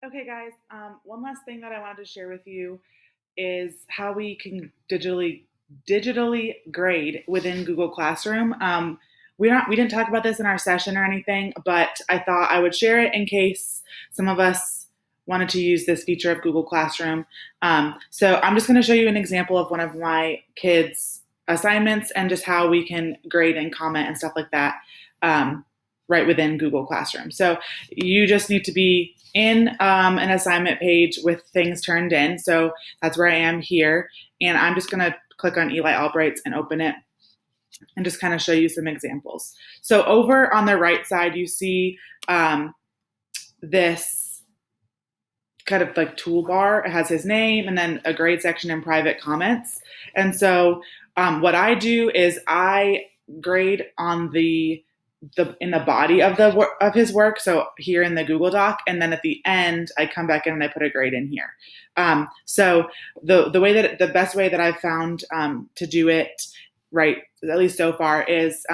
Okay, guys, one last thing that I wanted to share with you is how we can digitally grade within Google Classroom. We didn't talk about this in our session or anything, but I thought I would share it in case some of us wanted to use this feature of Google Classroom. So I'm just going to show you an example of one of my kids' assignments and just how we can grade and comment and stuff like that right within Google Classroom. So you just need to be in an assignment page with things turned in. So that's where I am here. And I'm just going to click on Eli Albright's and open it and just kind of show you some examples. So over on the right side, you see this kind of like toolbar. It has his name and then a grade section and private comments. And so what I do is I grade on in the body of his work, so here in the Google Doc, and then at the end I come back in and I put a grade in here. So the best way that I've found to do it, right, at least so far, is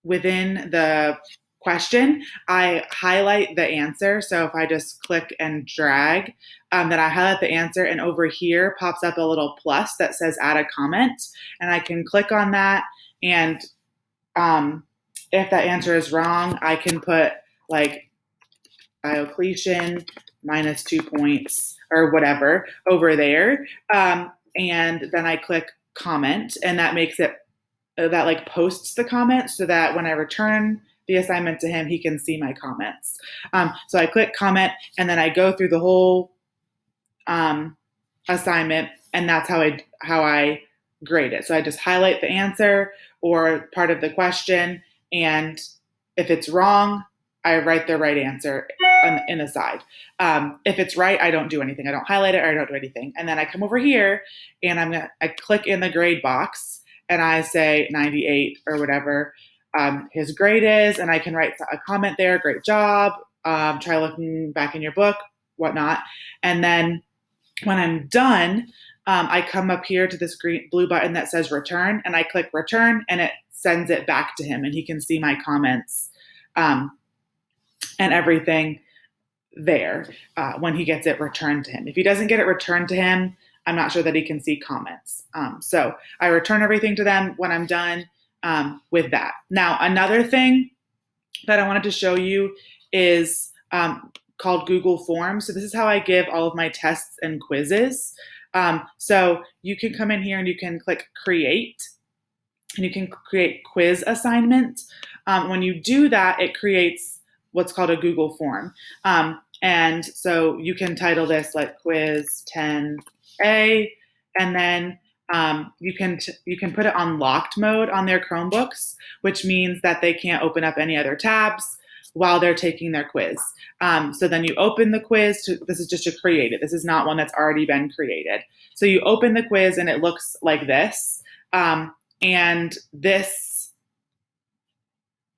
within the question I highlight the answer. So if I just click and drag, then I highlight the answer, and over here pops up a little plus that says add a comment, and I can click on that, and if that answer is wrong, I can put like Diocletian minus 2 points or whatever over there. And then I click comment, and that makes it, that like posts the comment so that when I return the assignment to him, he can see my comments. So I click comment, and then I go through the whole assignment, and that's how I grade it. So I just highlight the answer or part of the question, and if it's wrong, I write the right answer in the side. If it's right, I don't do anything. I don't highlight it or I don't do anything. And then I come over here and I click in the grade box and I say 98 or whatever his grade is, and I can write a comment there. Great job. Try looking back in your book, whatnot. And then when I'm done, I come up here to this blue button that says return, and I click return, and it sends it back to him, and he can see my comments and everything there when he gets it returned to him. If he doesn't get it returned to him, I'm not sure that he can see comments. So I return everything to them when I'm done with that. Now, another thing that I wanted to show you is called Google Forms. So this is how I give all of my tests and quizzes. So you can come in here and you can click create, and you can create quiz assignment. When you do that, it creates what's called a Google form. And so you can title this like quiz 10A, and then you can put it on locked mode on their Chromebooks, which means that they can't open up any other tabs while they're taking their quiz. So then you open the quiz. This is just to create it. This is not one that's already been created. So you open the quiz and it looks like this. And this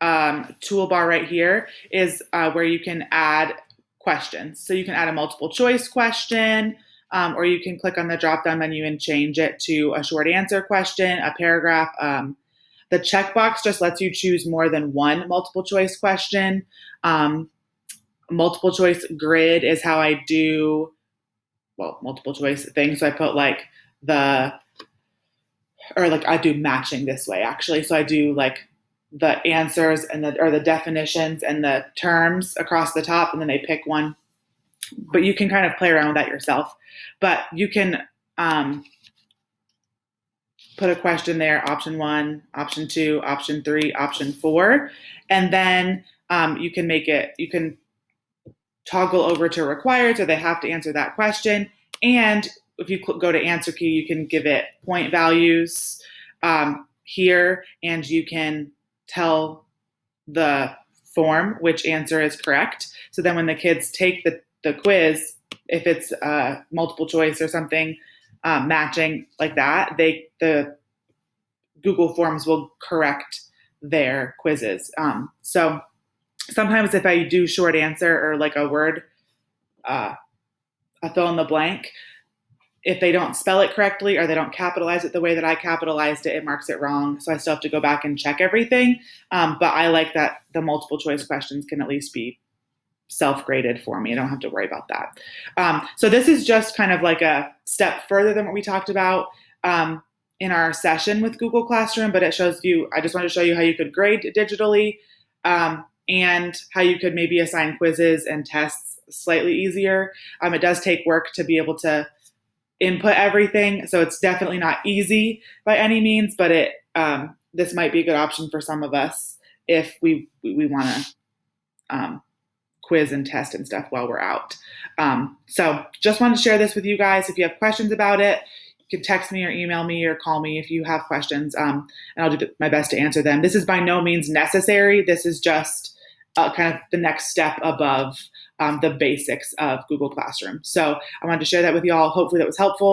toolbar right here is where you can add questions. So you can add a multiple choice question, or you can click on the drop-down menu and change it to a short answer question, a paragraph. The checkbox just lets you choose more than one multiple choice question. Multiple choice grid is how I do, well, multiple choice things. So I put like I do matching this way actually. So I do like the answers and the definitions and the terms across the top, and then they pick one. But you can kind of play around with that yourself. But you can put a question there, option 1, option 2, option 3, option 4, and then you can toggle over to required, so they have to answer that question. And if you go to answer key, you can give it point values here, and you can tell the form which answer is correct. So then when the kids take the quiz, if it's multiple choice or something matching like that, the Google Forms will correct their quizzes. So sometimes if I do short answer or like a word, a fill in the blank, if they don't spell it correctly or they don't capitalize it the way that I capitalized it, it marks it wrong. So I still have to go back and check everything. But I like that the multiple choice questions can at least be self-graded for me. I don't have to worry about that. So this is just kind of like a step further than what we talked about in our session with Google Classroom, but it shows you, I just wanted to show you how you could grade digitally and how you could maybe assign quizzes and tests slightly easier. It does take work to be able to input everything, so it's definitely not easy by any means, but this might be a good option for some of us if we want to quiz and test and stuff while we're out. So just wanted to share this with you guys. If you have questions about it, you can text me or email me or call me if you have questions, and I'll do my best to answer them. This is by no means necessary. This is just kind of the next step above the basics of Google Classroom. So I wanted to share that with you all. Hopefully that was helpful.